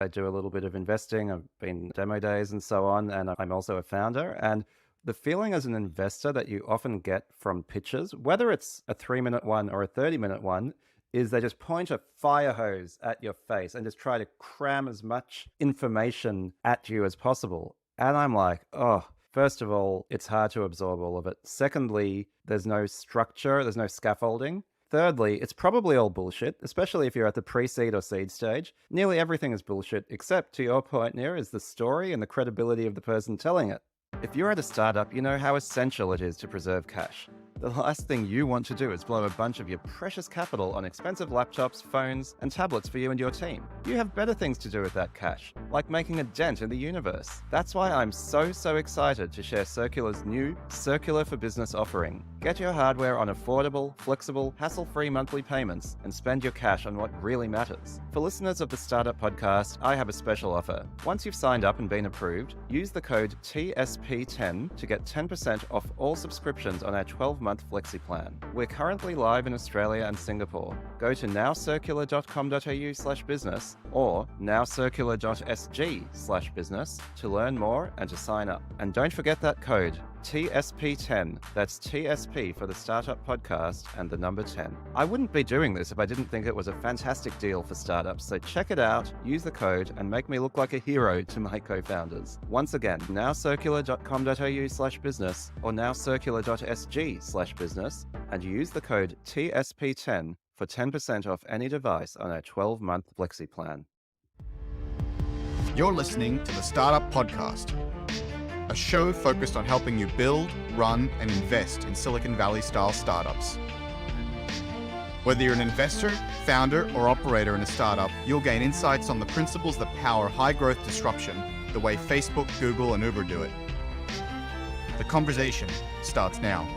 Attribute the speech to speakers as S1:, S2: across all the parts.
S1: I do a little bit of investing. I've been demo days and so on, and I'm also a founder. And the feeling as an investor that you often get from pitches, whether it's a 3-minute one or a 30-minute one, is they just point a fire hose at your face and just try to cram as much information at you as possible. And I'm like, oh, first of all, it's hard to absorb all of it. Secondly, there's no structure, there's no scaffolding. Thirdly, it's probably all bullshit, especially if you're at the pre-seed or seed stage. Nearly everything is bullshit, except, to your point, Nir, is the story and the credibility of the person telling it. If you're at a startup, you know how essential it is to preserve cash. The last thing you want to do is blow a bunch of your precious capital on expensive laptops, phones, and tablets for you and your team. You have better things to do with that cash, like making a dent in the universe. That's why I'm so excited to share Circular's new Circular for Business offering. Get your hardware on affordable, flexible, hassle-free monthly payments and spend your cash on what really matters. For listeners of the Startup Podcast, I have a special offer. Once you've signed up and been approved, use the code TSP10 to get 10% off all subscriptions on our 12-month Flexi plan. We're currently live in Australia and Singapore. Go to nowcircular.com.au/business or nowcircular.sg/business to learn more and to sign up. And don't forget that code, TSP10. That's TSP for the Startup Podcast and the number 10. I wouldn't be doing this if I didn't think it was a fantastic deal for startups, so check it out, use the code, and make me look like a hero to my co-founders. Once again, nowcircular.com.au/business or nowcircular.sg/business, and use the code TSP10 for 10% off any device on our 12-month Flexi plan.
S2: You're listening to the Startup Podcast, a show focused on helping you build, run, and invest in Silicon Valley-style startups. Whether you're an investor, founder, or operator in a startup, you'll gain insights on the principles that power high-growth disruption the way Facebook, Google, and Uber do it. The conversation starts now.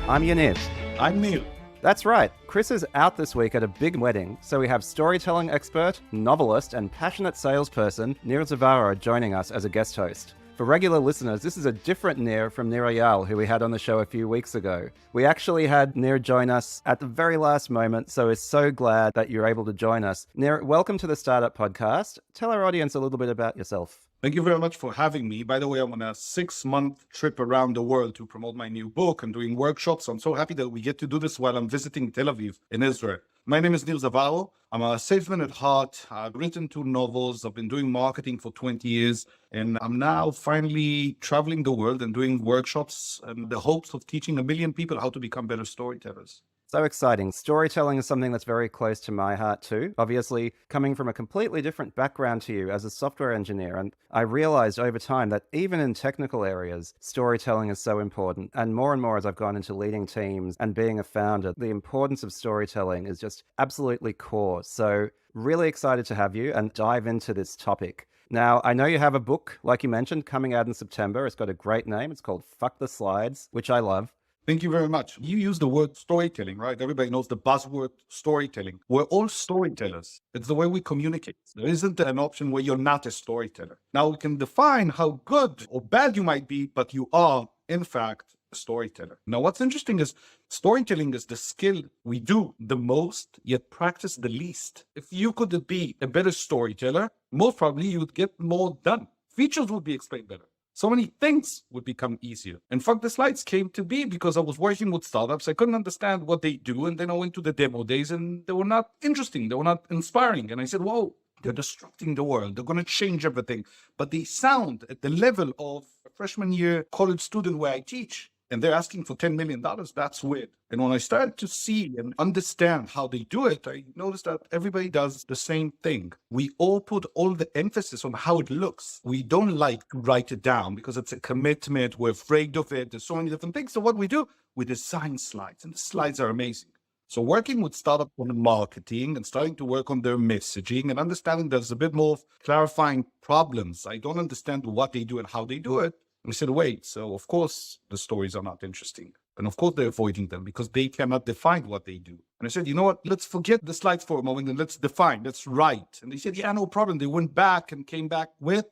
S1: I'm Yaniv.
S3: I'm Nir.
S1: That's right. Chris is out this week at a big wedding, so we have storytelling expert, novelist, and passionate salesperson Nir Zavaro joining us as a guest host. For regular listeners, this is a different Nir from Nir who we had on the show a few weeks ago. We actually had Nir join us at the very last moment, so we're so glad that you're able to join us. Nir, welcome to the Startup Podcast. Tell our audience a little bit about yourself.
S3: Thank you very much for having me. By the way, I'm on a 6-month trip around the world to promote my new book. I'm doing workshops. I'm so happy that we get to do this while I'm visiting Tel Aviv in Israel. My name is Nir Zavaro. I'm a salesman at heart. I've written 2 novels. I've been doing marketing for 20 years. And I'm now finally traveling the world and doing workshops in the hopes of teaching 1 million people how to become better storytellers.
S1: So exciting. Storytelling is something that's very close to my heart too. Obviously, coming from a completely different background to you as a software engineer. And I realized over time that even in technical areas, storytelling is so important. And more as I've gone into leading teams and being a founder, the importance of storytelling is just absolutely core. So really excited to have you and dive into this topic. Now, I know you have a book, like you mentioned, coming out in September. It's got a great name. It's called Fuck the Slides, which I love.
S3: Thank you very much. You use the word storytelling, right? Everybody knows the buzzword storytelling. We're all storytellers. It's the way we communicate. There isn't an option where you're not a storyteller. Now, we can define how good or bad you might be, but you are, in fact, a storyteller. Now, what's interesting is storytelling is the skill we do the most, yet practice the least. If you could be a better storyteller, most probably you would get more done. Features would be explained better. So many things would become easier. And Fuck the Slides came to be because I was working with startups. I couldn't understand what they do. And then I went to the demo days and they were not interesting. They were not inspiring. And I said, whoa, they're disrupting the world. They're going to change everything. But they sound at the level of a freshman year college student where I teach. And they're asking for $10 million. That's weird. And when I started to see and understand how they do it, I noticed that everybody does the same thing. We all put all the emphasis on how it looks. We don't like to write it down because it's a commitment. We're afraid of it. There's so many different things. So what we do, we design slides, and the slides are amazing. So working with startups on marketing and starting to work on their messaging and understanding there's a bit more of clarifying problems. I don't understand what they do and how they do it. We said, wait, so of course the stories are not interesting. And of course they're avoiding them because they cannot define what they do. And I said, you know what, let's forget the slides for a moment and let's define, let's write. And they said, yeah, no problem. They went back and came back with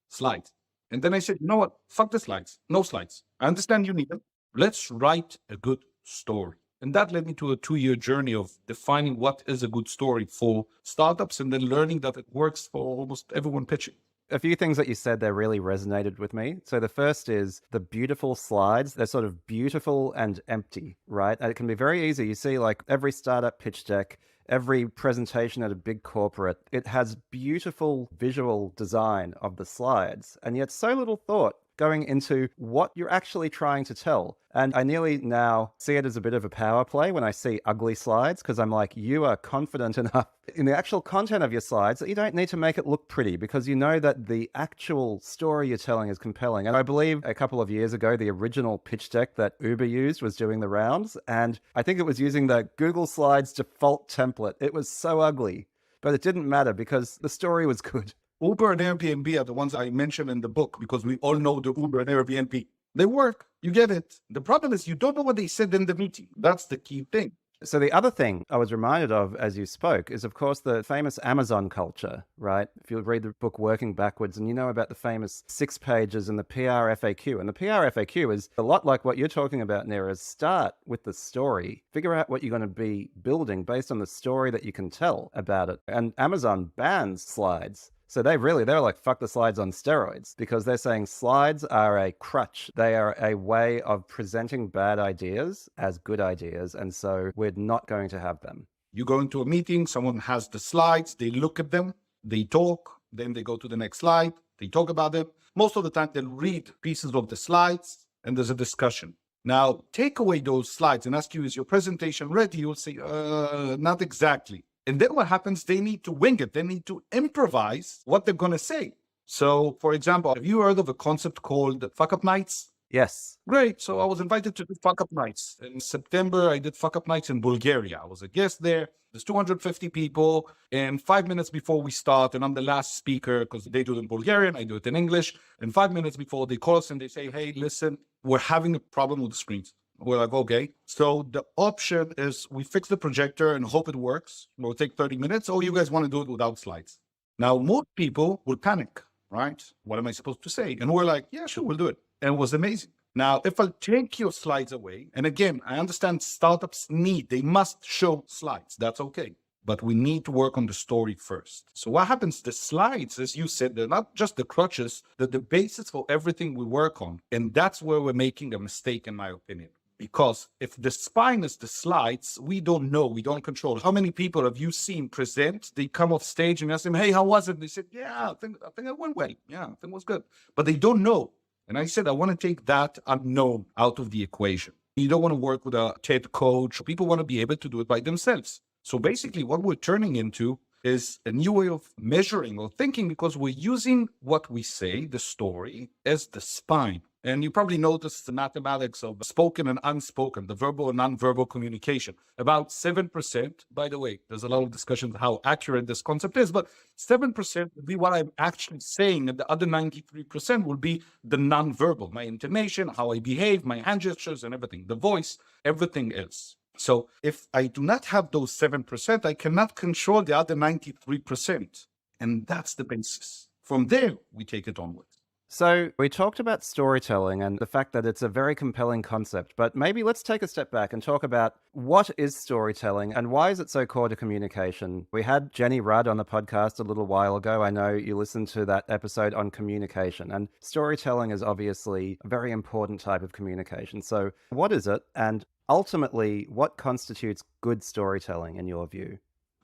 S3: slides. And then I said, you know what, fuck the slides, no slides. I understand you need them. Let's write a good story. And that led me to a 2-year journey of defining what is a good story for startups and then learning that it works for almost everyone pitching.
S1: A few things that you said there really resonated with me. So the first is the beautiful slides. They're sort of beautiful and empty, right? And it can be very easy. You see like every startup pitch deck, every presentation at a big corporate, it has beautiful visual design of the slides, and yet so little thought going into what you're actually trying to tell. And I nearly now see it as a bit of a power play when I see ugly slides, because I'm like, you are confident enough in the actual content of your slides that you don't need to make it look pretty, because you know that the actual story you're telling is compelling. And I believe a couple of years ago, the original pitch deck that Uber used was doing the rounds, and I think it was using the Google Slides default template. It was so ugly, but it didn't matter because the story was good.
S3: Uber and Airbnb are the ones I mentioned in the book because we all know the Uber and Airbnb. They work. You get it. The problem is you don't know what they said in the meeting. That's the key thing.
S1: So the other thing I was reminded of as you spoke is, of course, the famous Amazon culture, right? If you read the book Working Backwards, and you know about the famous 6 pages and the PR FAQ. And the PR FAQ is a lot like what you're talking about, Nir, is start with the story. Figure out what you're going to be building based on the story that you can tell about it. And Amazon bans slides. So they're like, fuck the slides on steroids, because they're saying slides are a crutch. They are a way of presenting bad ideas as good ideas. And so we're not going to have them.
S3: You go into a meeting, someone has the slides, they look at them, they talk, then they go to the next slide, they talk about them. Most of the time they'll read pieces of the slides and there's a discussion. Now, take away those slides and ask you, is your presentation ready? You'll say, not exactly. And then what happens, they need to wing it. They need to improvise what they're going to say. So, for example, have you heard of a concept called fuck up nights?
S1: Yes.
S3: Great. So I was invited to do fuck up nights. In September, I did fuck up nights in Bulgaria. I was a guest there. There's 250 people. And 5 minutes before we start, and I'm the last speaker because they do it in Bulgarian, I do it in English. And 5 minutes before, they call us and they say, hey, listen, we're having a problem with the screens. We're like, okay. So the option is we fix the projector and hope it works. It'll take 30 minutes, or you guys want to do it without slides. Now, most people will panic, right? What am I supposed to say? And we're like, yeah, sure, we'll do it. And it was amazing. Now, if I take your slides away, and again, I understand startups they must show slides. That's okay. But we need to work on the story first. So what happens? The slides, as you said, they're not just the crutches, they're the basis for everything we work on. And that's where we're making a mistake, in my opinion. Because if the spine is the slides, we don't know, we don't control. How many people have you seen present? They come off stage and ask them, hey, how was it? They said, yeah, I think it went well. Yeah, I think it was good. But they don't know. And I said, I want to take that unknown out of the equation. You don't want to work with a TED coach. People want to be able to do it by themselves. So basically what we're turning into is a new way of measuring or thinking, because we're using what we say, the story, as the spine. And you probably noticed the mathematics of spoken and unspoken, the verbal and nonverbal communication. About 7%, by the way, there's a lot of discussion how accurate this concept is, but 7% would be what I'm actually saying, and the other 93% will be the nonverbal, my intonation, how I behave, my hand gestures and everything, the voice, everything else. So if I do not have those 7%, I cannot control the other 93%. And that's the basis. From there, we take it onwards.
S1: So we talked about storytelling and the fact that it's a very compelling concept, but maybe let's take a step back and talk about what is storytelling and why is it so core to communication? We had Jenny Rudd on the podcast a little while ago. I know you listened to that episode on communication, and storytelling is obviously a very important type of communication. So what is it? And ultimately, what constitutes good storytelling in your view?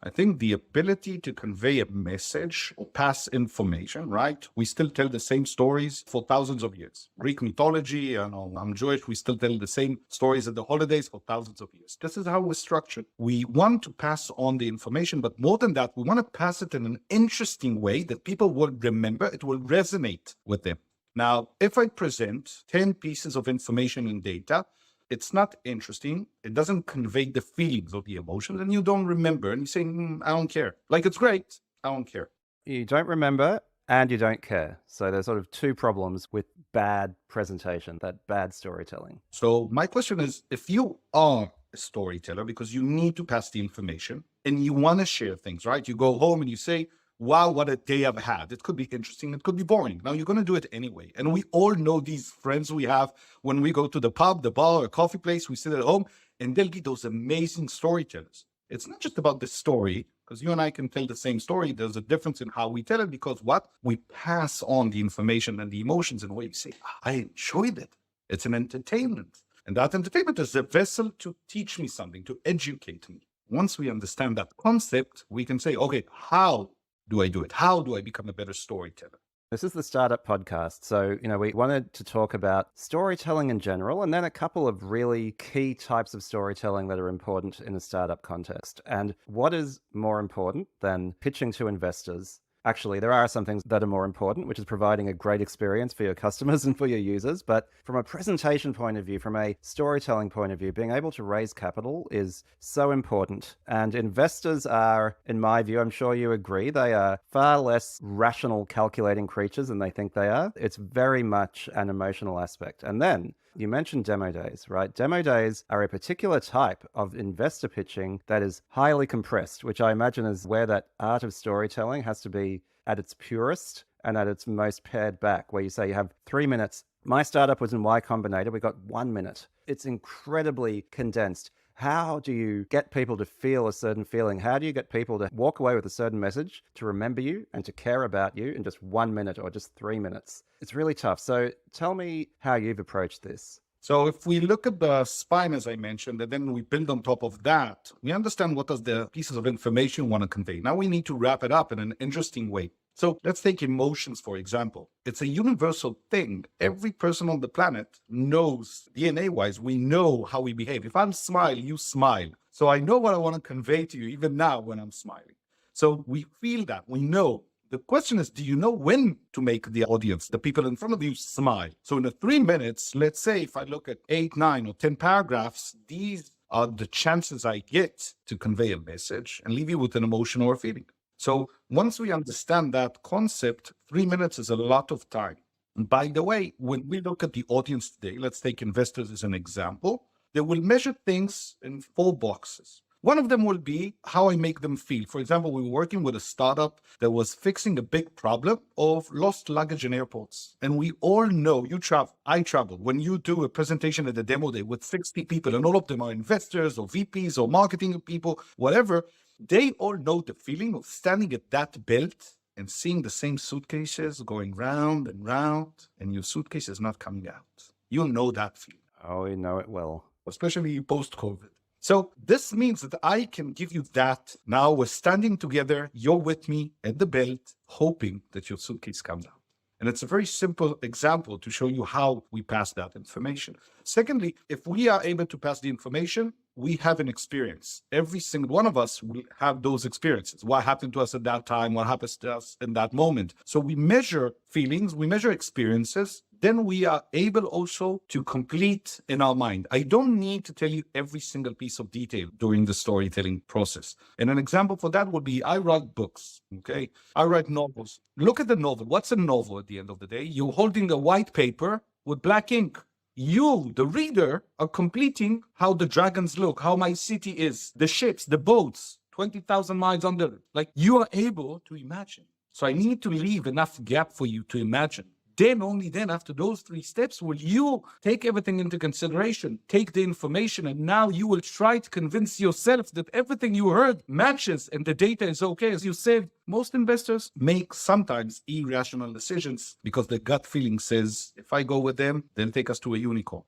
S3: I think the ability to convey a message or pass information, right? We still tell the same stories for thousands of years. Greek mythology, I'm Jewish, we still tell the same stories at the holidays for thousands of years. This is how we're structured. We want to pass on the information, but more than that, we want to pass it in an interesting way that people will remember, it will resonate with them. Now, if I present 10 pieces of information and data, it's not interesting, it doesn't convey the feelings or the emotions, and you don't remember, and you say, I don't care. Like, it's great, I don't care.
S1: You don't remember and you don't care. So there's sort of two problems with bad presentation, that bad storytelling.
S3: So my question is, if you are a storyteller because you need to pass the information and you want to share things, right? You go home and you say, wow, what a day I've had. It could be interesting. It could be boring. Now, you're going to do it anyway. And we all know these friends we have when we go to the pub, the bar, or coffee place. We sit at home And they'll be those amazing storytellers. It's not just about the story, because you and I can tell the same story. There's a difference in how we tell it, because what? We pass on the information and the emotions in a way we say, I enjoyed it. It's an entertainment. And that entertainment is a vessel to teach me something, to educate me. Once we understand that concept, we can say, okay, how do I do it? How do I become a better storyteller?
S1: This is the Startup Podcast. So, we wanted to talk about storytelling in general, and then a couple of really key types of storytelling that are important in a startup context. And what is more important than pitching to investors? Actually, there are some things that are more important, which is providing a great experience for your customers and for your users. But from a presentation point of view, from a storytelling point of view, being able to raise capital is so important. And investors are, in my view, I'm sure you agree, they are far less rational, calculating creatures than they think they are. It's very much an emotional aspect. And then you mentioned demo days, right? Demo days are a particular type of investor pitching that is highly compressed, which I imagine is where that art of storytelling has to be at its purest and at its most pared back, where you say you have 3 minutes. My startup was in Y Combinator. We got 1 minute. It's incredibly condensed. How do you get people to feel a certain feeling? How do you get people to walk away with a certain message, to remember you and to care about you in just 1 minute or just 3 minutes? It's really tough. So tell me how you've approached this.
S3: So if we look at the spine, as I mentioned, and then we build on top of that, we understand what does the pieces of information want to convey. Now we need to wrap it up in an interesting way. So let's take emotions, for example. It's a universal thing. Every person on the planet knows, DNA-wise, we know how we behave. If I'm smile, you smile. So I know what I want to convey to you, even now when I'm smiling. So we feel that, we know. The question is, do you know when to make the audience, the people in front of you, smile? So in the 3 minutes, let's say if I look at 8, 9, or 10 paragraphs, these are the chances I get to convey a message and leave you with an emotion or a feeling. So once we understand that concept, 3 minutes is a lot of time. And by the way, when we look at the audience today, let's take investors as an example, they will measure things in 4 boxes. One of them will be how I make them feel. For example, we were working with a startup that was fixing a big problem of lost luggage in airports. And we all know, you travel, I travel. When you do a presentation at the demo day with 60 people, and all of them are investors or VPs or marketing people, whatever, they all know the feeling of standing at that belt and seeing the same suitcases going round and round, and your suitcase is not coming out. You'll know that feeling.
S1: Oh, you know it well.
S3: Especially post-COVID. So this means that I can give you that. Now we're standing together, you're with me at the belt, hoping that your suitcase comes out. And it's a very simple example to show you how we pass that information. Secondly, if we are able to pass the information, we have an experience. Every single one of us will have those experiences. What happened to us at that time? What happens to us in that moment? So we measure feelings, we measure experiences. Then we are able also to complete in our mind. I don't need to tell you every single piece of detail during the storytelling process. And an example for that would be, I write books, okay? I write novels. Look at the novel. What's a novel at the end of the day? You're holding a white paper with black ink. You, the reader, are completing how the dragons look, how my city is, the ships, the boats, 20,000 miles under. Like, you are able to imagine. So I need to leave enough gap for you to imagine. Then, only then, after those 3 steps, will you take everything into consideration, take the information, and now you will try to convince yourself that everything you heard matches and the data is okay. As you said, most investors make sometimes irrational decisions because the gut feeling says, if I go with them, they'll take us to a unicorn.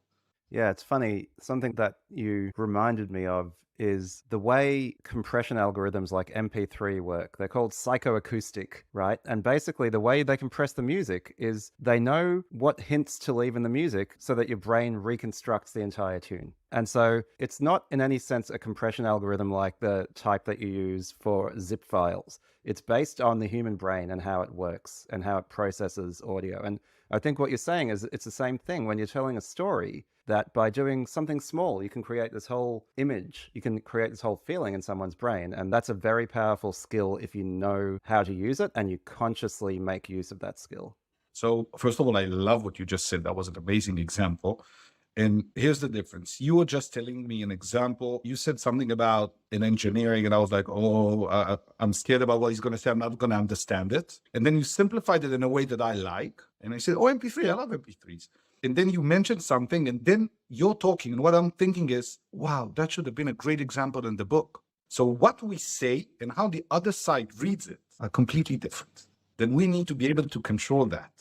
S1: Yeah, it's funny. Something that you reminded me of is the way compression algorithms like MP3 work. They're called psychoacoustic, right? And basically the way they compress the music is they know what hints to leave in the music so that your brain reconstructs the entire tune. And so it's not in any sense a compression algorithm like the type that you use for zip files. It's based on the human brain and how it works and how it processes audio. And I think what you're saying is it's the same thing when you're telling a story, that by doing something small, you can create this whole image, you can create this whole feeling in someone's brain. And that's a very powerful skill if you know how to use it and you consciously make use of that skill.
S3: So first of all, I love what you just said. That was an amazing example. And here's the difference. You were just telling me an example. You said something about in engineering, and I was like, I'm scared about what he's going to say. I'm not going to understand it. And then you simplified it in a way that I like. And I said, MP3, I love MP3s. and then you mention something, and then you're talking. And what I'm thinking is, wow, that should have been a great example in the book. So what we say and how the other side reads it are completely different. Then we need to be able to control that.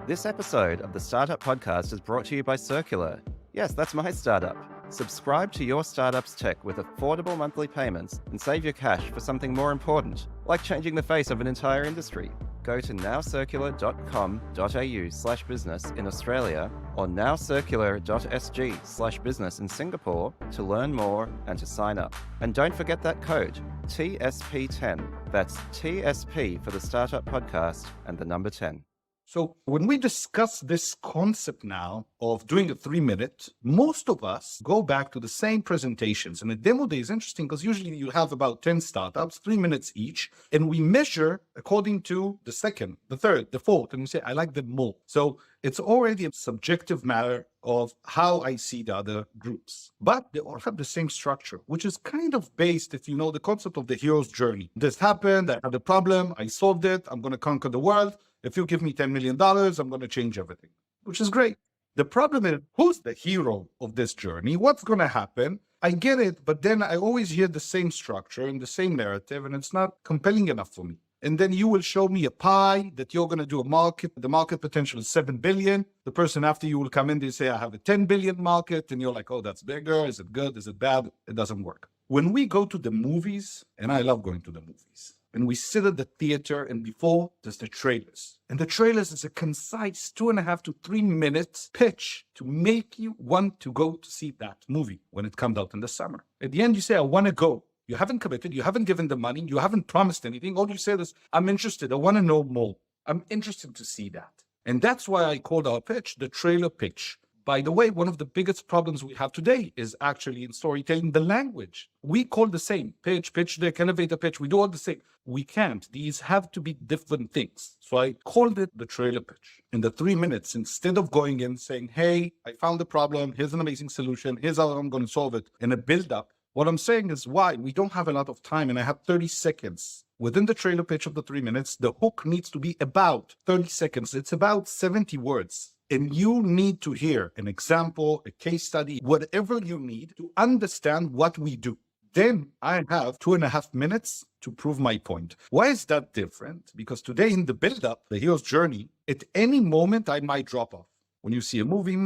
S1: This episode of the Startup Podcast is brought to you by Circular. Yes, that's my startup. Subscribe to your startup's tech with affordable monthly payments and save your cash for something more important, like changing the face of an entire industry. Go to nowcircular.com.au/business in Australia or nowcircular.sg/business in Singapore to learn more and to sign up. And don't forget that code, TSP10. That's TSP for the Startup Podcast and the number 10.
S3: So when we discuss this concept now of doing a 3-minute, most of us go back to the same presentations. And a demo day is interesting because usually you have about 10 startups, 3 minutes each, and we measure according to the second, the third, the fourth, and we say, I like them more. So it's already a subjective matter of how I see the other groups. But they all have the same structure, which is kind of based, if you know, the concept of the hero's journey. This happened, I had a problem, I solved it, I'm going to conquer the world. If you give me $10 million, I'm going to change everything, which is great. The problem is, who's the hero of this journey? What's going to happen? I get it, but then I always hear the same structure and the same narrative, and it's not compelling enough for me. And then you will show me a pie that you're going to do a market. The market potential is 7 billion. The person after you will come in, they say, I have a 10 billion market. And you're like, oh, that's bigger. Is it good? Is it bad? It doesn't work. When we go to the movies, and I love going to the movies, and we sit at the theater, and before there's the trailers. And the trailers is a concise 2.5 to 3 minutes pitch to make you want to go to see that movie when it comes out in the summer. At the end, you say, I want to go. You haven't committed. You haven't given the money. You haven't promised anything. All you said is, I'm interested. I want to know more. I'm interested to see that. And that's why I called our pitch the trailer pitch. By the way, one of the biggest problems we have today is actually in storytelling, the language. We call the same pitch deck, elevator pitch. We do all the same. We can't. These have to be different things. So I called it the trailer pitch. In the 3 minutes, instead of going in saying, hey, I found the problem. Here's an amazing solution. Here's how I'm going to solve it in a build-up. What I'm saying is why we don't have a lot of time, and I have 30 seconds. Within the trailer pitch of the 3 minutes, the hook needs to be about 30 seconds. It's about 70 words. And you need to hear an example, a case study, whatever you need to understand what we do. Then I have 2.5 minutes to prove my point. Why is that different? Because today in the build-up, the hero's journey, at any moment I might drop off. When you see a movie,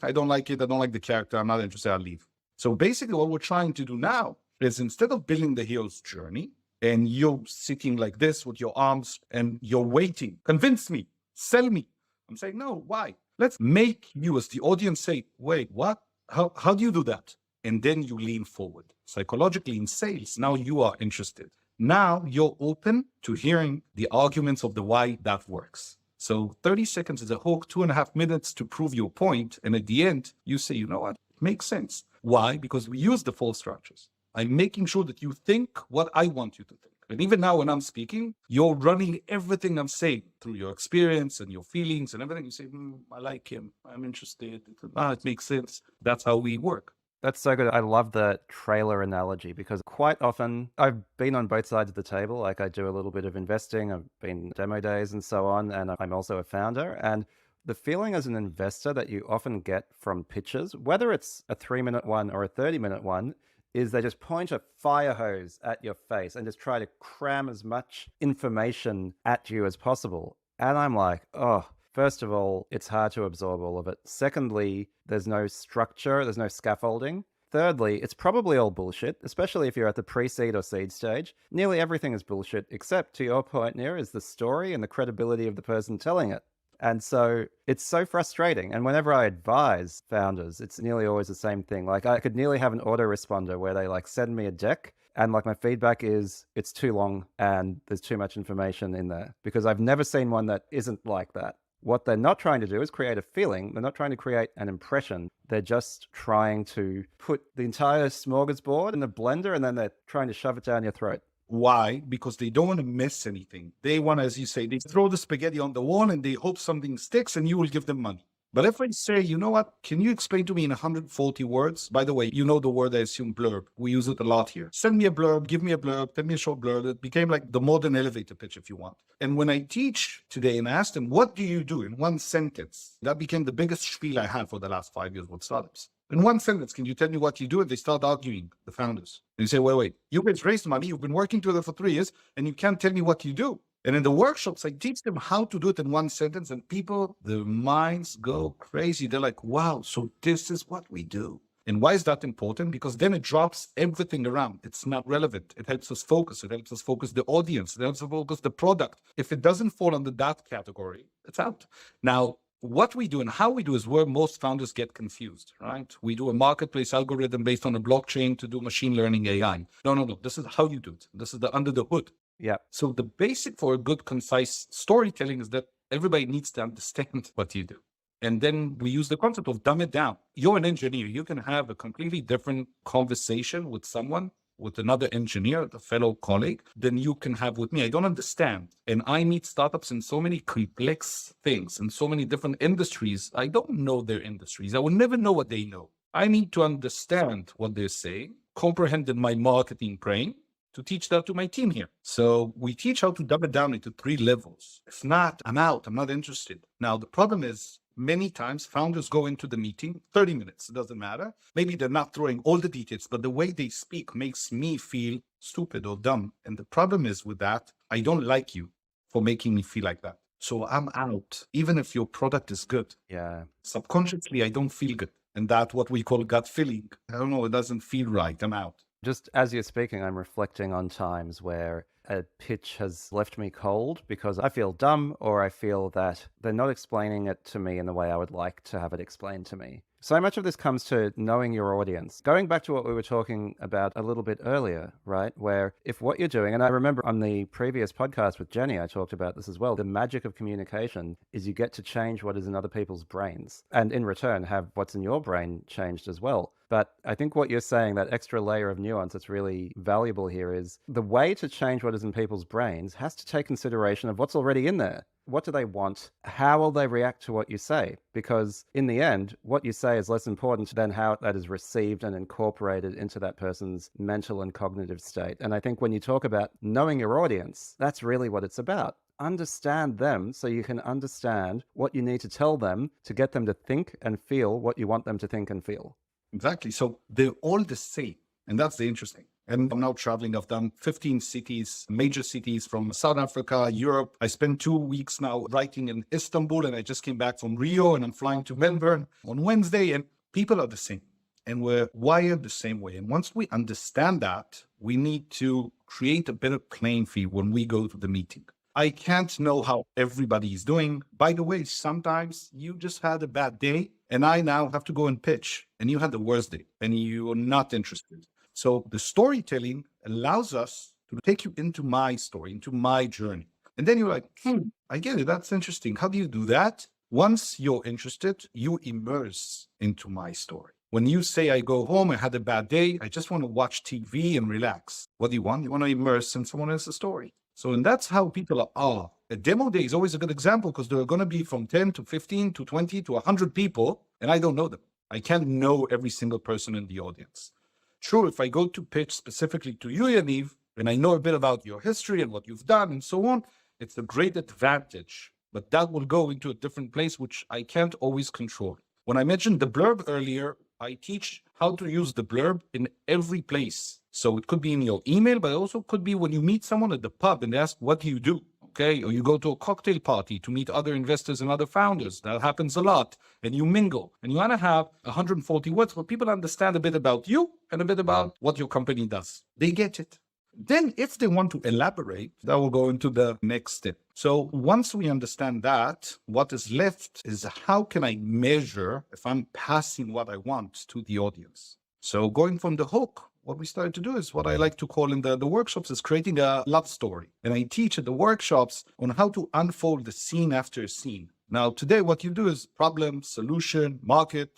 S3: I don't like it, I don't like the character, I'm not interested, I'll leave. So basically what we're trying to do now is instead of building the hero's journey, and you're sitting like this with your arms and you're waiting, convince me, sell me. I'm saying, no, why? Let's make you as the audience say, wait, what? How do you do that? And then you lean forward. Psychologically in sales, now you are interested. Now you're open to hearing the arguments of the why that works. So 30 seconds is a hook, 2.5 minutes to prove your point. And at the end, you say, you know what? It makes sense. Why? Because we use the four structures. I'm making sure that you think what I want you to think. And even now when I'm speaking, you're running everything I'm saying through your experience and your feelings and everything. You say, I like him. I'm interested. It makes sense. That's how we work.
S1: That's so good. I love the trailer analogy because quite often I've been on both sides of the table. Like I do a little bit of investing. I've been demo days and so on. And I'm also a founder. And the feeling as an investor that you often get from pitches, whether it's a 3-minute one or a 30-minute one, is they just point a fire hose at your face and just try to cram as much information at you as possible. And I'm like, oh, first of all, it's hard to absorb all of it. Secondly, there's no structure, there's no scaffolding. Thirdly, it's probably all bullshit, especially if you're at the pre-seed or seed stage. Nearly everything is bullshit, except to your point, Nir, is the story and the credibility of the person telling it. And so it's so frustrating. And whenever I advise founders, it's nearly always the same thing. Like I could nearly have an autoresponder where they like send me a deck and like my feedback is it's too long and there's too much information in there because I've never seen one that isn't like that. What they're not trying to do is create a feeling. They're not trying to create an impression. They're just trying to put the entire smorgasbord in the blender and then they're trying to shove it down your throat.
S3: Why? Because they don't want to miss anything. They want, as you say, they throw the spaghetti on the wall and they hope something sticks and you will give them money. But if I say, you know what, can you explain to me in 140 words? By the way, you know the word, I assume, blurb. We use it a lot here. Send me a blurb, give me a blurb, tell me a short blurb. It became like the modern elevator pitch, if you want. And when I teach today and ask them, what do you do in one sentence? That became the biggest spiel I had for the last 5 years with startups. In one sentence, can you tell me what you do? And they start arguing, the founders. And you say, wait, you guys raised money, you've been working together for 3 years, and you can't tell me what you do. And in the workshops, I teach them how to do it in one sentence, and people, their minds go crazy. They're like, wow, so this is what we do. And why is that important? Because then it drops everything around. It's not relevant. It helps us focus. It helps us focus the audience. It helps us focus the product. If it doesn't fall under that category, it's out. Now, what we do and how we do is where most founders get confused, right? We do a marketplace algorithm based on a blockchain to do machine learning AI. No. This is how you do it. This is the under the hood.
S1: Yeah.
S3: So the basic for a good, concise storytelling is that everybody needs to understand what you do. And then we use the concept of dumb it down. You're an engineer. You can have a completely different conversation with someone, with another engineer, a fellow colleague, than you can have with me. I don't understand. And I meet startups in so many complex things, in so many different industries. I don't know their industries. I will never know what they know. I need to understand what they're saying, comprehend in my marketing brain, to teach that to my team here. So we teach how to dumb it down into 3 levels. If not, I'm out. I'm not interested. Now, the problem is many times founders go into the meeting, 30 minutes, it doesn't matter. Maybe they're not throwing all the details, but the way they speak makes me feel stupid or dumb. And the problem is with that, I don't like you for making me feel like that. So I'm out, even if your product is good.
S1: Yeah.
S3: Subconsciously, I don't feel good. And that's what we call gut feeling. I don't know, it doesn't feel right. I'm out.
S1: Just as you're speaking, I'm reflecting on times where a pitch has left me cold because I feel dumb, or I feel that they're not explaining it to me in the way I would like to have it explained to me. So much of this comes to knowing your audience. Going back to what we were talking about a little bit earlier, right? Where if what you're doing, and I remember on the previous podcast with Jenny, I talked about this as well. The magic of communication is you get to change what is in other people's brains, and in return have what's in your brain changed as well. But I think what you're saying, that extra layer of nuance that's really valuable here, is the way to change what is in people's brains has to take consideration of what's already in there. What do they want? How will they react to what you say? Because in the end, what you say is less important than how that is received and incorporated into that person's mental and cognitive state. And I think when you talk about knowing your audience, that's really what it's about. Understand them so you can understand what you need to tell them to get them to think and feel what you want them to think and feel.
S3: Exactly. So they're all the same. And that's the interesting. And I'm now traveling. I've done 15 cities, major cities from South Africa, Europe. I spent 2 weeks now writing in Istanbul, and I just came back from Rio, and I'm flying to Melbourne on Wednesday. And people are the same, and we're wired the same way. And once we understand that, we need to create a better playing field when we go to the meeting. I can't know how everybody is doing. By the way, sometimes you just had a bad day, and I now have to go and pitch, and you had the worst day, and you're not interested. So the storytelling allows us to take you into my story, into my journey. And then you're like, I get it. That's interesting. How do you do that? Once you're interested, you immerse into my story. When you say, I go home, I had a bad day, I just want to watch TV and relax. What do you want? You want to immerse in someone else's story. So, and that's how people are. A demo day is always a good example because there are going to be from 10 to 15 to 20 to 100 people, and I don't know them. I can't know every single person in the audience. True, if I go to pitch specifically to you, Yaniv, and I know a bit about your history and what you've done and so on, it's a great advantage. But that will go into a different place, which I can't always control. When I mentioned the blurb earlier, I teach how to use the blurb in every place. So it could be in your email, but it also could be when you meet someone at the pub and ask, what do you do? Okay, or you go to a cocktail party to meet other investors and other founders. That happens a lot. And you mingle. And you want to have 140 words where people understand a bit about you and a bit about what your company does. They get it. Then if they want to elaborate, that will go into the next step. So once we understand that, what is left is how can I measure if I'm passing what I want to the audience? So going from the hook, what we started to do is what I like to call in the workshops is creating a love story. And I teach at the workshops on how to unfold the scene after scene. Now, today, what you do is problem, solution, market,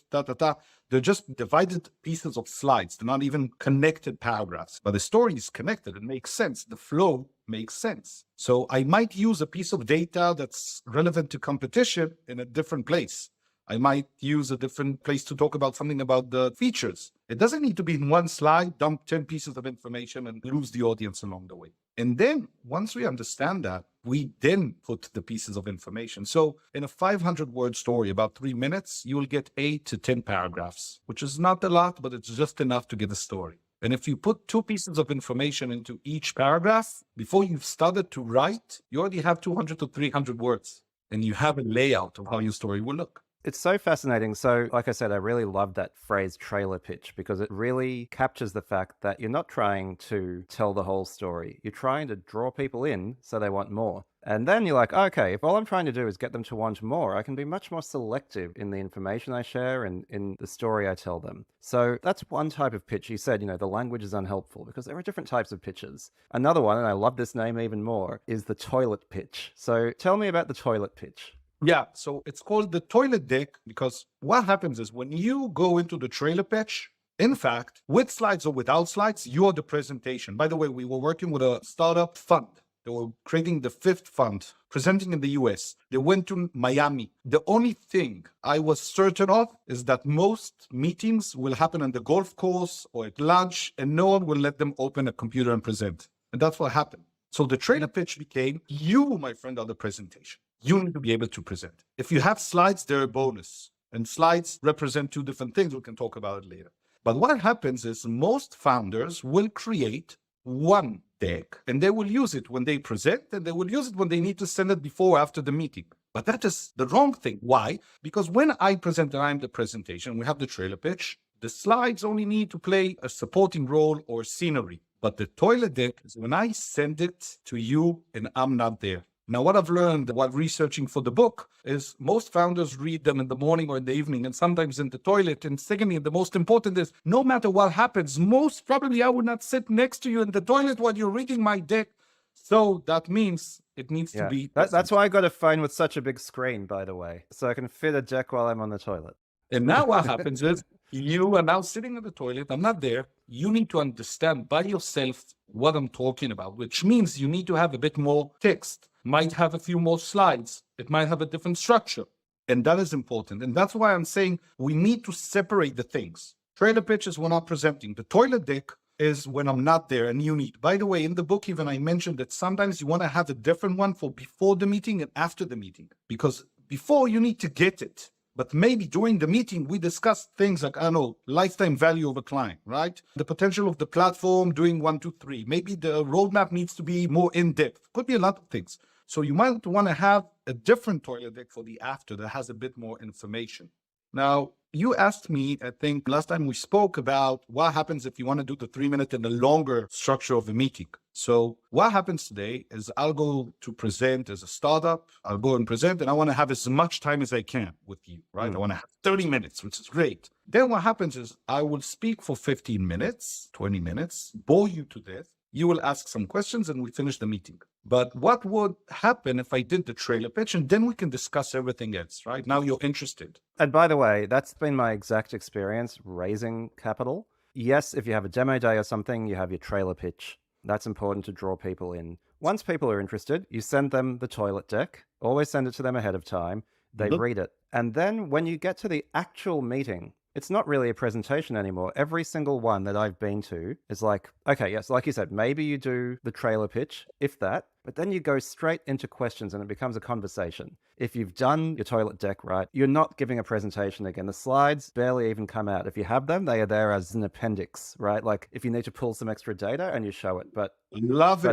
S3: They're just divided pieces of slides. They're not even connected paragraphs. But the story is connected. It makes sense. The flow makes sense. So I might use a piece of data that's relevant to competition in a different place. I might use a different place to talk about something about the features. It doesn't need to be in one slide, dump 10 pieces of information and lose the audience along the way. And then once we understand that, we then put the pieces of information. So in a 500-word story, about 3 minutes, you will get 8 to 10 paragraphs, which is not a lot, but it's just enough to get a story. And if you put 2 pieces of information into each paragraph, before you've started to write, you already have 200 to 300 words, and you have a layout of how your story will look.
S1: It's so fascinating. So, like I said, I really love that phrase trailer pitch because it really captures the fact that you're not trying to tell the whole story. You're trying to draw people in so they want more. And then you're like, okay, if all I'm trying to do is get them to want more, I can be much more selective in the information I share and in the story I tell them. So that's one type of pitch. You said, the language is unhelpful because there are different types of pitches. Another one, and I love this name even more, is the toilet pitch. So tell me about the toilet pitch.
S3: Yeah, so it's called the toilet deck because what happens is when you go into the trailer pitch, in fact, with slides or without slides, you're the presentation. By the way, we were working with a startup fund. They were creating the 5th fund, presenting in the US. They went to Miami. The only thing I was certain of is that most meetings will happen on the golf course or at lunch, and no one will let them open a computer and present. And that's what happened. So the trailer pitch became, you, my friend, are the presentation. You need to be able to present. If you have slides, they're a bonus. And slides represent 2 different things. We can talk about it later. But what happens is most founders will create one deck and they will use it when they present and they will use it when they need to send it before or after the meeting. But that is the wrong thing. Why? Because when I present and I'm the presentation, we have the trailer pitch. The slides only need to play a supporting role or scenery. But the toilet deck is when I send it to you and I'm not there. Now, what I've learned while researching for the book is most founders read them in the morning or in the evening and sometimes in the toilet. And secondly, the most important is no matter what happens, most probably I will not sit next to you in the toilet while you're reading my deck. So that means it needs to be.
S1: That's why I got a phone with such a big screen, by the way, so I can fit a deck while I'm on the toilet.
S3: And now what happens is you are now sitting in the toilet. I'm not there. You need to understand by yourself what I'm talking about, which means you need to have a bit more text. Might have a few more slides. It might have a different structure. And that is important. And that's why I'm saying we need to separate the things. Trailer pitch is when I'm presenting. The toilet deck is when I'm not there and you need. By the way, in the book, even I mentioned that sometimes you want to have a different one for before the meeting and after the meeting. Because before you need to get it. But maybe during the meeting, we discussed things like, I don't know, lifetime value of a client, right? The potential of the platform doing 1, 2, 3. Maybe the roadmap needs to be more in-depth. Could be a lot of things. So you might want to have a different toilet deck for the after that has a bit more information. Now, you asked me, I think last time we spoke about what happens if you want to do the 3-minute and the longer structure of a meeting. So what happens today is I'll go to present as a startup. I'll go and present and I want to have as much time as I can with you, right? I want to have 30 minutes, which is great. Then what happens is I will speak for 15 minutes, 20 minutes, bore you to death. You will ask some questions and we finish the meeting. But what would happen if I did the trailer pitch and then we can discuss everything else, right? Now you're interested.
S1: And by the way, that's been my exact experience raising capital. Yes, if you have a demo day or something, you have your trailer pitch. That's important to draw people in. Once people are interested, you send them the toilet deck. Always send it to them ahead of time. They read it. And then when you get to the actual meeting, it's not really a presentation anymore. Every single one that I've been to is like, okay, yes, like you said, maybe you do the trailer pitch, if that, but then you go straight into questions and it becomes a conversation. If you've done your toilet deck right, you're not giving a presentation again. The slides barely even come out. If you have them, they are there as an appendix, right? Like if you need to pull some extra data and you show it, but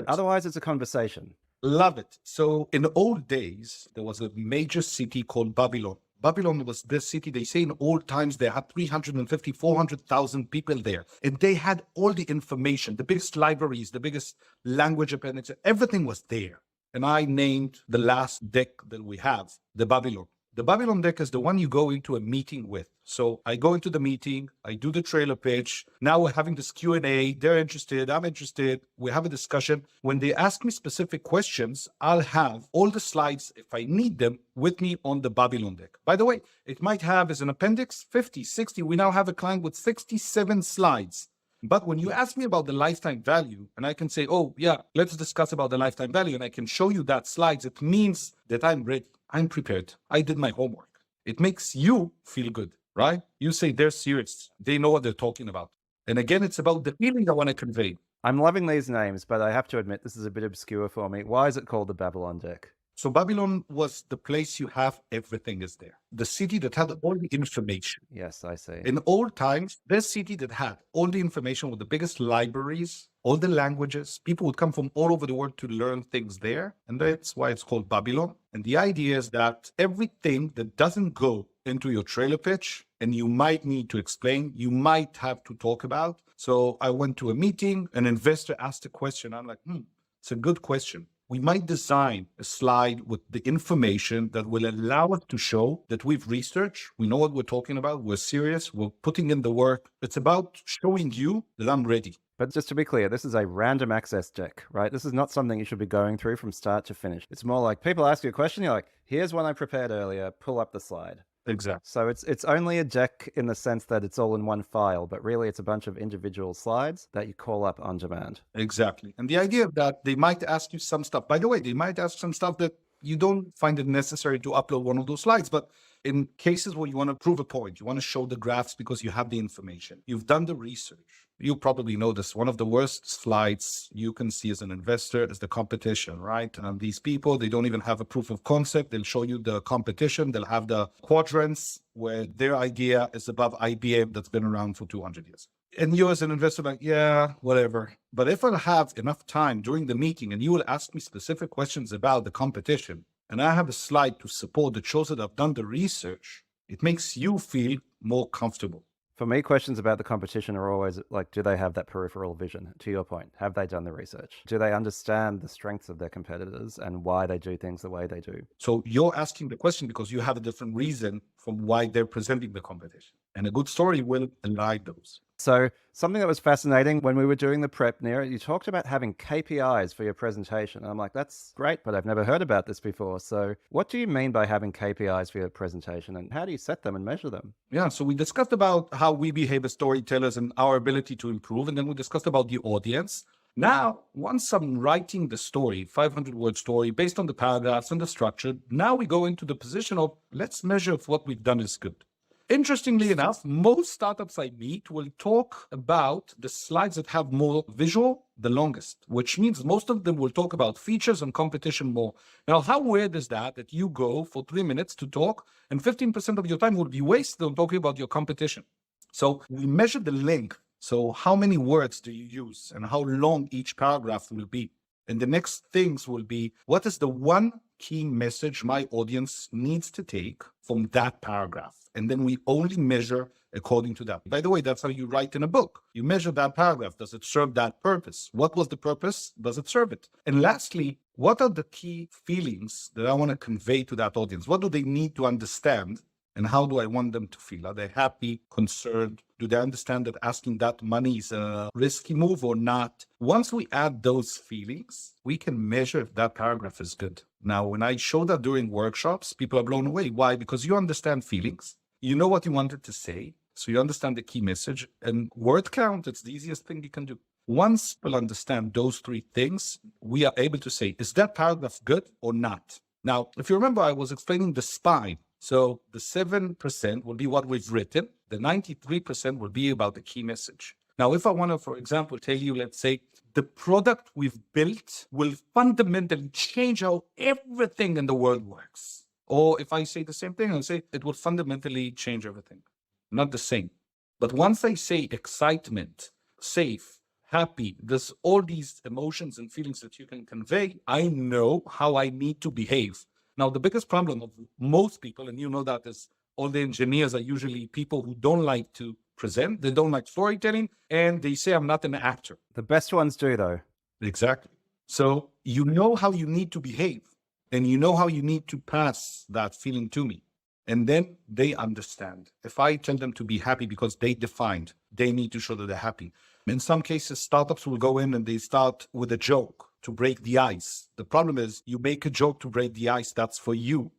S1: otherwise it's a conversation.
S3: Love it. So in the old days, there was a major city called Babylon. Babylon was this city, they say in old times, they had 350, 400,000 people there. And they had all the information, the biggest libraries, the biggest language appendix, everything was there. And I named the last deck that we have, the Babylon. The Babylon deck is the one you go into a meeting with. So I go into the meeting, I do the trailer pitch. Now we're having this Q&A. They're interested, I'm interested. We have a discussion. When they ask me specific questions, I'll have all the slides, if I need them, with me on the Babylon deck. By the way, it might have as an appendix 50, 60. We now have a client with 67 slides. But when you ask me about the lifetime value, and I can say, oh, yeah, let's discuss about the lifetime value, and I can show you that slides, it means that I'm ready. I'm prepared. I did my homework. It makes you feel good, right? You say they're serious. They know what they're talking about. And again, it's about the feeling I want to convey.
S1: I'm loving these names, but I have to admit this is a bit obscure for me. Why is it called the Babylon deck?
S3: So Babylon was the place you have everything is there. The city that had all the information.
S1: Yes, I see.
S3: In old times, this city that had all the information with the biggest libraries, all the languages, people would come from all over the world to learn things there. And that's why it's called Babylon. And the idea is that everything that doesn't go into your trailer pitch and you might need to explain, you might have to talk about. So I went to a meeting, an investor asked a question. I'm like, it's a good question. We might design a slide with the information that will allow us to show that we've researched, we know what we're talking about, we're serious, we're putting in the work. It's about showing you that I'm ready.
S1: But just to be clear, this is a random access deck, right? This is not something you should be going through from start to finish. It's more like people ask you a question, you're like, here's one I prepared earlier, pull up the slide.
S3: Exactly.
S1: So it's only a deck in the sense that it's all in one file, but really it's a bunch of individual slides that you call up on demand.
S3: Exactly. And the idea that they might ask you some stuff, by the way, they might ask some stuff that you don't find it necessary to upload one of those slides, but in cases where you want to prove a point, you want to show the graphs because you have the information, you've done the research. You probably know this. One of the worst slides you can see as an investor is the competition, right? And these people, they don't even have a proof of concept. They'll show you the competition. They'll have the quadrants where their idea is above IBM that's been around for 200 years. And you as an investor, like, yeah, whatever. But if I have enough time during the meeting and you will ask me specific questions about the competition, and I have a slide to support that shows that I've done the research, it makes you feel more comfortable.
S1: For me, questions about the competition are always like, do they have that peripheral vision? To your point, have they done the research? Do they understand the strengths of their competitors and why they do things the way they do?
S3: So you're asking the question because you have a different reason from why they're presenting the competition. And a good story will align those.
S1: So something that was fascinating when we were doing the prep, Nir, you talked about having KPIs for your presentation. And I'm like, that's great, but I've never heard about this before. So what do you mean by having KPIs for your presentation and how do you set them and measure them?
S3: Yeah, so we discussed about how we behave as storytellers and our ability to improve. And then we discussed about the audience. Now, once I'm writing the story, 500-word story, based on the paragraphs and the structure, now we go into the position of let's measure if what we've done is good. Interestingly enough, most startups I meet will talk about the slides that have more visual the longest, which means most of them will talk about features and competition more. Now, how weird is that you go for 3 minutes to talk and 15% of your time will be wasted on talking about your competition? So we measure the length. So how many words do you use and how long each paragraph will be? And the next things will be, what is the one key message my audience needs to take from that paragraph? And then we only measure according to that. By the way, that's how you write in a book. You measure that paragraph. Does it serve that purpose? What was the purpose? Does it serve it? And lastly, what are the key feelings that I want to convey to that audience? What do they need to understand? And how do I want them to feel? Are they happy, concerned? Do they understand that asking that money is a risky move or not? Once we add those feelings, we can measure if that paragraph is good. Now, when I show that during workshops, people are blown away. Why? Because you understand feelings. You know what you wanted to say. So you understand the key message. And word count, it's the easiest thing you can do. Once people understand those three things, we are able to say, is that paragraph good or not? Now, if you remember, I was explaining the spine. So the 7% will be what we've written. The 93% will be about the key message. Now, if I want to, for example, tell you, let's say, the product we've built will fundamentally change how everything in the world works. Or if I say the same thing, I'll say it will fundamentally change everything. Not the same. But once I say excitement, safe, happy, there's all these emotions and feelings that you can convey, I know how I need to behave. Now, the biggest problem of most people, and you know that, is all the engineers are usually people who don't like to present, they don't like storytelling, and they say, I'm not an actor.
S1: The best ones do, though.
S3: Exactly. So you know how you need to behave, and you know how you need to pass that feeling to me. And then they understand. If I tell them to be happy because they defined, they need to show that they're happy. In some cases, startups will go in and they start with a joke to break the ice. The problem is you make a joke to break the ice, that's for you.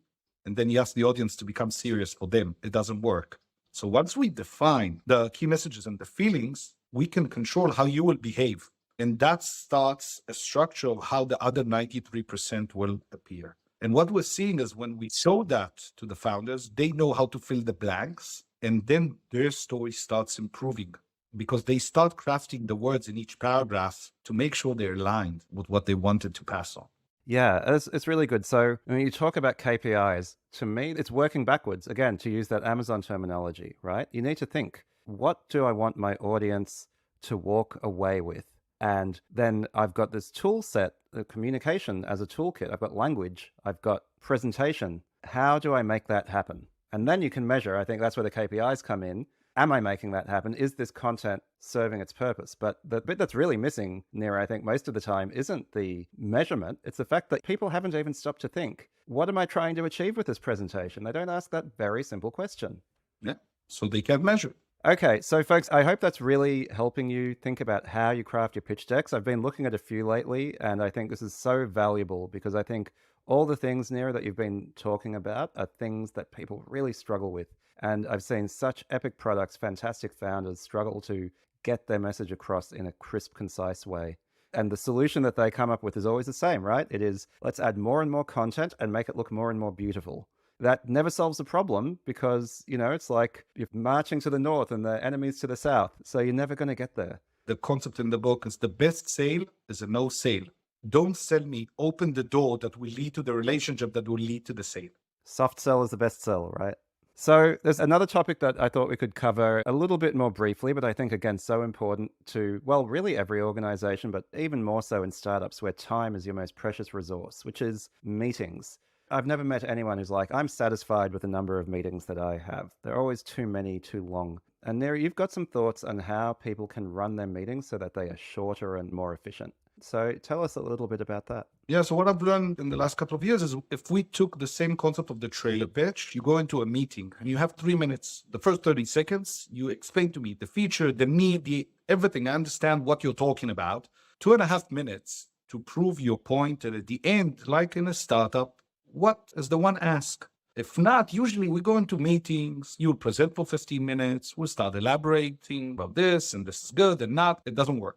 S3: And then you ask the audience to become serious for them. It doesn't work. So once we define the key messages and the feelings, we can control how you will behave. And that starts a structure of how the other 93% will appear. And what we're seeing is when we show that to the founders, they know how to fill the blanks, and then their story starts improving because they start crafting the words in each paragraph to make sure they're aligned with what they wanted to pass on.
S1: Yeah, it's really good. So when you talk about KPIs, to me, it's working backwards. Again, to use that Amazon terminology, right? You need to think, what do I want my audience to walk away with? And then I've got this tool set, communication as a toolkit. I've got language. I've got presentation. How do I make that happen? And then you can measure. I think that's where the KPIs come in. Am I making that happen? Is this content serving its purpose? But the bit that's really missing, Nir, I think most of the time, isn't the measurement. It's the fact that people haven't even stopped to think, what am I trying to achieve with this presentation? They don't ask that very simple question.
S3: Yeah, so they can measure.
S1: Okay, so folks, I hope that's really helping you think about how you craft your pitch decks. I've been looking at a few lately, and I think this is so valuable because I think all the things, Nir, that you've been talking about are things that people really struggle with. And I've seen such epic products, fantastic founders struggle to get their message across in a crisp, concise way. And the solution that they come up with is always the same, right? It is, let's add more and more content and make it look more and more beautiful. That never solves the problem because, it's like you're marching to the north and the enemy's to the south. So you're never going to get there.
S3: The concept in the book is the best sale is a no sale. Don't sell me. Open the door that will lead to the relationship that will lead to the sale.
S1: Soft sell is the best sell, right? So there's another topic that I thought we could cover a little bit more briefly, but I think, again, so important to, well, really every organization, but even more so in startups where time is your most precious resource, which is meetings. I've never met anyone who's like, I'm satisfied with the number of meetings that I have. They're always too many, too long. And Nir, you've got some thoughts on how people can run their meetings so that they are shorter and more efficient. So tell us a little bit about that.
S3: Yeah, so what I've learned in the last couple of years is if we took the same concept of the trailer pitch, you go into a meeting and you have 3 minutes. The first 30 seconds, you explain to me the feature, the need, everything. I understand what you're talking about. 2.5 minutes to prove your point. And at the end, like in a startup, what is the one ask? If not, usually we go into meetings, you'll present for 15 minutes, we'll start elaborating about this, and this is good and not, it doesn't work.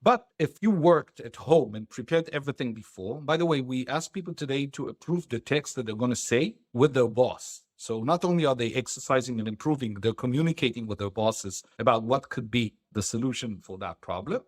S3: But if you worked at home and prepared everything before, by the way, we ask people today to approve the text that they're going to say with their boss. So not only are they exercising and improving, they're communicating with their bosses about what could be the solution for that problem.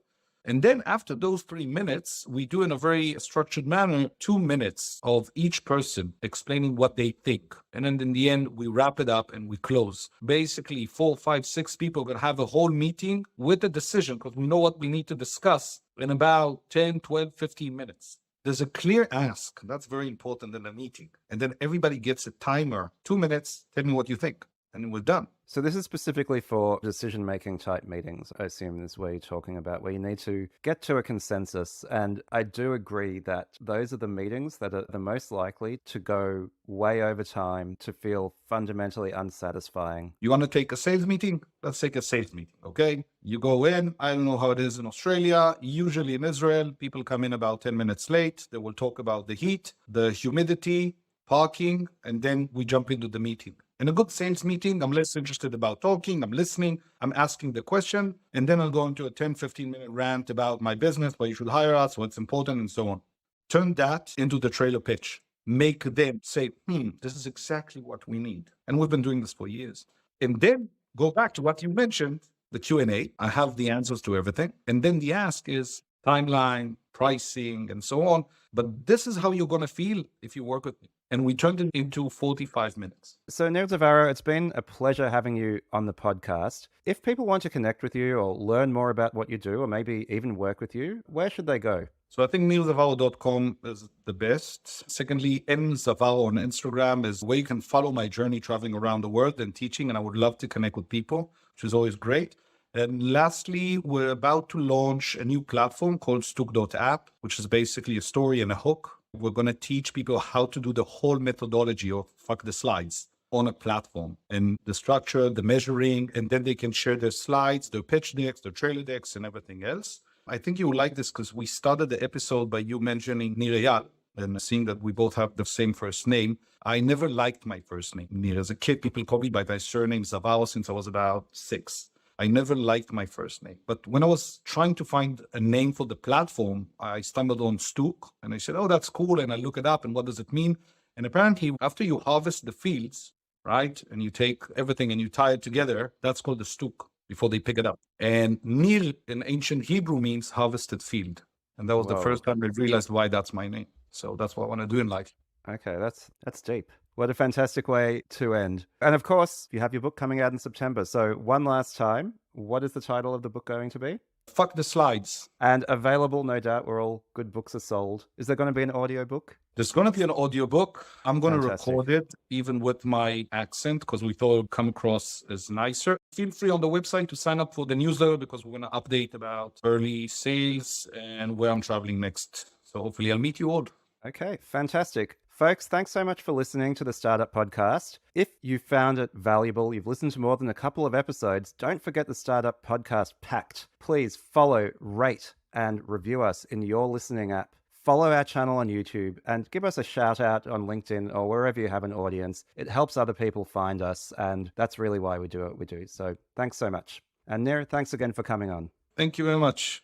S3: And then after those 3 minutes, we do in a very structured manner, 2 minutes of each person explaining what they think. And then in the end, we wrap it up and we close. Basically, 4, 5, 6 people are going to have a whole meeting with a decision because we know what we need to discuss in about 10, 12, 15 minutes. There's a clear ask. That's very important in a meeting. And then everybody gets a timer. 2 minutes, tell me what you think. And then we're done.
S1: So this is specifically for decision-making type meetings, I assume is where you're talking about, where you need to get to a consensus. And I do agree that those are the meetings that are the most likely to go way over time, to feel fundamentally unsatisfying.
S3: You want to take a sales meeting? Let's take a sales meeting, okay? You go in, I don't know how it is in Australia. Usually in Israel, people come in about 10 minutes late. They will talk about the heat, the humidity, parking, and then we jump into the meeting. In a good sales meeting, I'm less interested about talking, I'm listening, I'm asking the question, and then I'll go into a 10, 15-minute rant about my business, why you should hire us, what's important, and so on. Turn that into the trailer pitch. Make them say, this is exactly what we need. And we've been doing this for years. And then go back to what you mentioned, the Q&A. I have the answers to everything. And then the ask is timeline, pricing, and so on. But this is how you're going to feel if you work with me. And we turned it into 45 minutes.
S1: So Nir Zavaro, it's been a pleasure having you on the podcast. If people want to connect with you or learn more about what you do, or maybe even work with you, where should they go?
S3: So I think nirzavaro.com is the best. Secondly, Zavaro on Instagram is where you can follow my journey traveling around the world and teaching. And I would love to connect with people, which is always great. And lastly, we're about to launch a new platform called Stuk.app, which is basically a story and a hook. We're going to teach people how to do the whole methodology of fuck the slides on a platform, and the structure, the measuring, and then they can share their slides, their pitch decks, their trailer decks, and everything else. I think you will like this because we started the episode by you mentioning Nir and seeing that we both have the same first name. I never liked my first name, Nir. As a kid, people called me by my surname Zavaro since I was about 6. I never liked my first name. But when I was trying to find a name for the platform, I stumbled on Stook and I said, oh, that's cool. And I look it up and what does it mean? And apparently after you harvest the fields, right, and you take everything and you tie it together, that's called the Stook before they pick it up. And Nir in ancient Hebrew means harvested field. And that was the
S1: Whoa.
S3: first time I realized why that's my name. So that's what I want to do in life.
S1: Okay, that's deep. What a fantastic way to end. And of course, you have your book coming out in September. So one last time, what is the title of the book going to be?
S3: Fuck the slides.
S1: And available, no doubt, where all good books are sold. Is there going to be an audiobook?
S3: There's going to be an audiobook. I'm going to
S1: Fantastic.
S3: record it, even with my accent, because we thought it would come across as nicer. Feel free on the website to sign up for the newsletter, because we're going to update about early sales and where I'm traveling next. So hopefully I'll meet you all.
S1: Okay, fantastic. Folks, thanks so much for listening to the Startup Podcast. If you found it valuable, you've listened to more than a couple of episodes, don't forget the Startup Podcast Pact. Please follow, rate, and review us in your listening app. Follow our channel on YouTube and give us a shout out on LinkedIn or wherever you have an audience. It helps other people find us, and that's really why we do what we do. So thanks so much. And Nir, thanks again for coming on.
S3: Thank you very much.